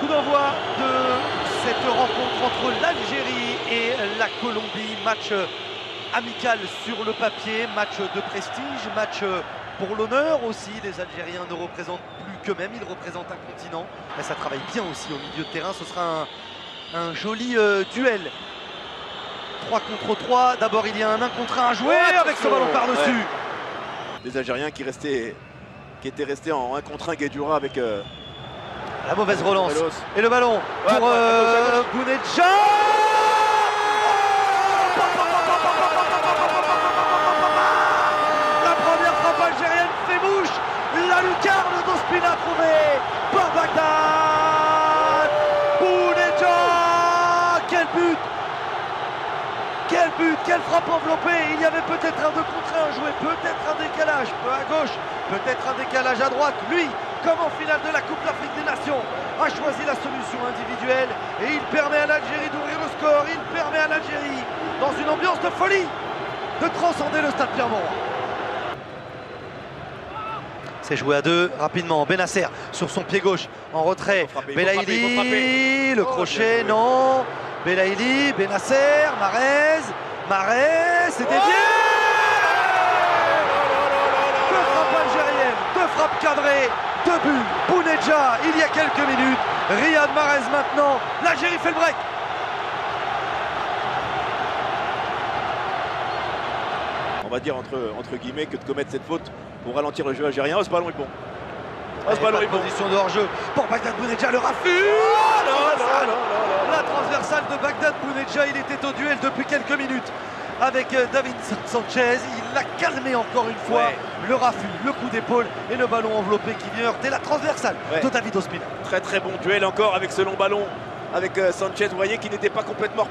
d'envoi de cette rencontre entre l'Algérie et la Colombie. Match amical sur le papier, match de prestige, match pour l'honneur aussi. Les Algériens ne représentent plus qu'eux-mêmes, ils représentent un continent. Mais ça travaille bien aussi au milieu de terrain, ce sera un joli duel. 3 contre 3, d'abord il y a un 1 contre 1 à jouer avec ce ballon par-dessus. Les Algériens qui étaient restés en 1 contre 1, Guedioura avec la mauvaise relance. Morelos. Et le ballon pour Bounedjah. La première frappe algérienne fait mouche. La lucarne d'Ospina trouvée par Bagdad. Bounedjah. Quel but! Quel but, quelle frappe enveloppée. Il y avait peut-être un 2 contre 1 à jouer, peut-être un décalage, peu à gauche, peut-être un décalage à droite. Lui, comme en finale de la Coupe d'Afrique des Nations, a choisi la solution individuelle et il permet à l'Algérie d'ouvrir le score. Il permet à l'Algérie, dans une ambiance de folie, de transcender le stade Pierre-Mauroy. C'est joué à 2 rapidement. Benasser sur son pied gauche en retrait. Belaïli, le crochet, non. Belaïli, Benasser, Mahrez, c'est dévié. 2 frappes algériennes, 2 frappes cadrées, 2 buts. Bounedjah il y a quelques minutes. Riyad Mahrez maintenant. L'Algérie fait le break. On va dire entre guillemets que de commettre cette faute pour ralentir le jeu algérien. Oh, ce ballon est bon. Oh, ce ballon est bon. Position de hors-jeu pour Bagdad Bounedjah, le raffut. La transversale de Bagdad Bounedjah, il était au duel depuis quelques minutes avec David Sanchez. Il l'a calmé encore une fois. Le raffut, le coup d'épaule et le ballon enveloppé qui vient heurter la transversale de David Ospina. Très très bon duel encore avec ce long ballon avec Sanchez. Vous voyez qu'il n'était pas complètement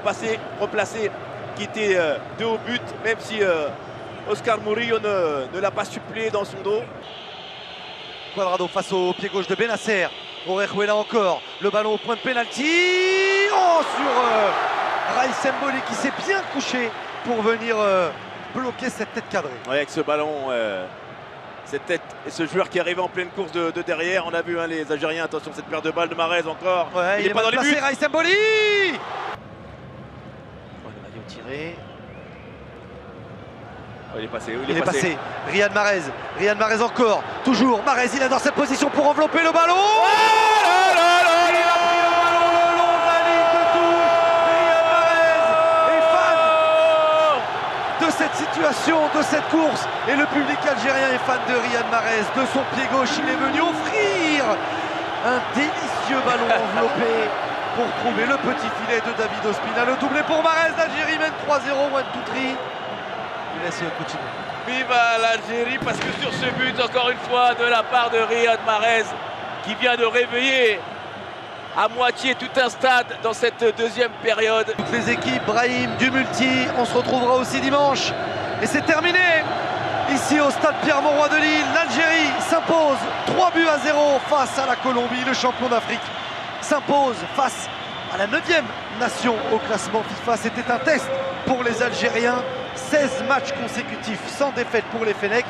replacé, qui était de haut but, même si Oscar Murillo ne l'a pas suppléé dans son dos. Cuadrado face au pied gauche de Benasser. Orejuela encore, le ballon au point de pénalty. Oh, sur Raïs Mboli qui s'est bien couché pour venir bloquer cette tête cadrée. Ouais, avec ce ballon, cette tête et ce joueur qui arrivait en pleine course de derrière. On a vu les Algériens, attention cette paire de balles de Mahrez encore. Ouais, il est pas dans les buts. Raïs Mboli. Le maillot tiré. Oh, il est passé. Il est passé. Riyad Mahrez encore. Toujours Mahrez, il est dans cette position pour envelopper le ballon. Il a pris le ballon le long de la ligne de touche. Riyad Mahrez est fan de cette situation, de cette course. Et le public algérien est fan de Riyad Mahrez. De son pied gauche, il est venu offrir un délicieux ballon enveloppé pour trouver le petit filet de David Ospina. Le doublé pour Mahrez. L'Algérie mène 3-0. One, two, three. Je laisse continuer. Viva l'Algérie, parce que sur ce but, encore une fois, de la part de Riyad Mahrez, qui vient de réveiller à moitié tout un stade dans cette deuxième période. Toutes les équipes, Brahim, du multi, on se retrouvera aussi dimanche. Et c'est terminé. Ici au stade Pierre-Mauroy de Lille, l'Algérie s'impose 3-0 face à la Colombie. Le champion d'Afrique s'impose face à la 9e nation au classement FIFA. C'était un test pour les Algériens. 16 matchs consécutifs sans défaite pour les Fennecs.